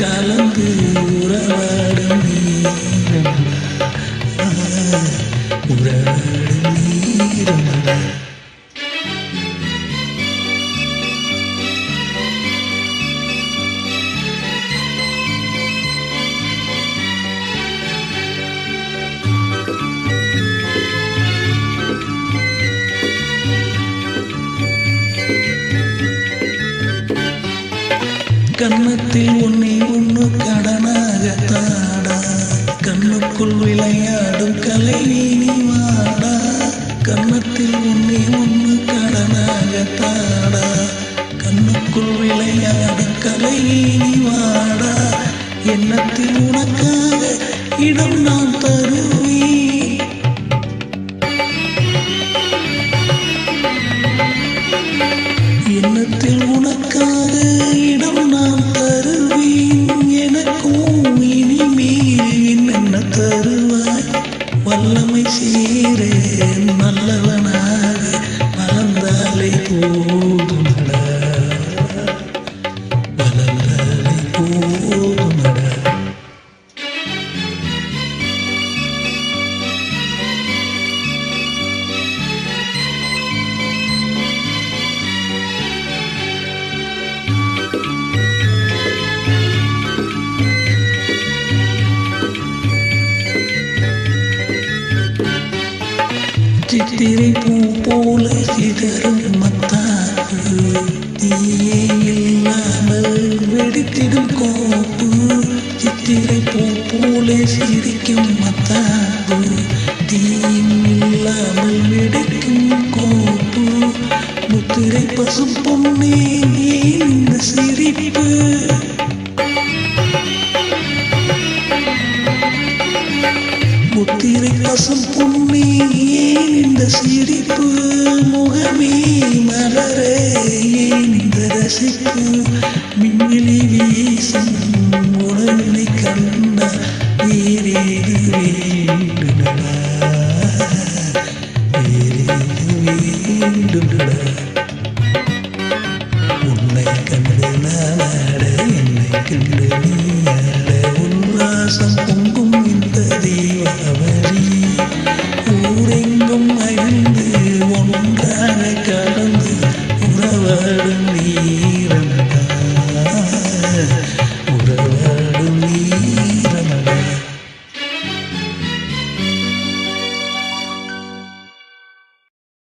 கலந்து உறவாடும் நீரமடா, உறவாடும் நீரமடா. கன்னத்தில் உன்னை ஒன்று கடனாக தாடா, கண்ணுக்குள் விளையாடும் கலை நீ வாடா. கன்னத்தில் உன்னை ஒன்று கடனாக தாடா, கண்ணுக்குள் விளையாடும் கலை நீ வாடா. எண்ணத்தில் உனக்காக இடம் நான் தருவேன், எண்ணத்தில் உனக்காக இடம் நான் தருவேன். எனக்கும் இனிமேல் என்னென்ன தருவாய், வல்லமை சேர நல்லவனாக வளர்ந்தாலே போதுமடா, வளர்ந்தாலே போதுமடா. சித்திரை பூ போல சிதறும் மத்தாப்பு, தீயே இல்லாமல் வெடித்திடும் கோப்பு. சித்திரை பூ போல சிரிக்கும் மத்தாப்பு, தீயும் இல்லாமல் வெடிக்கும் கோப்பு. முத்திரை பசும் பொன்னே இந்த சிரிப்பு, முத்திரை பசும் பொன்னே ஏன் இந்த சிரிப்பு. முகமே மலர ஏன் இந்த ரசிப்பு. மின்னலி வீசும் உடலை கண்ட வேறேது வேண்டுனடா, வேறேது வேண்டுனடா. உன்னை கண்டு நானாட, என்னை கண்டு நீயாட, உல்லாசம் பொங்கும்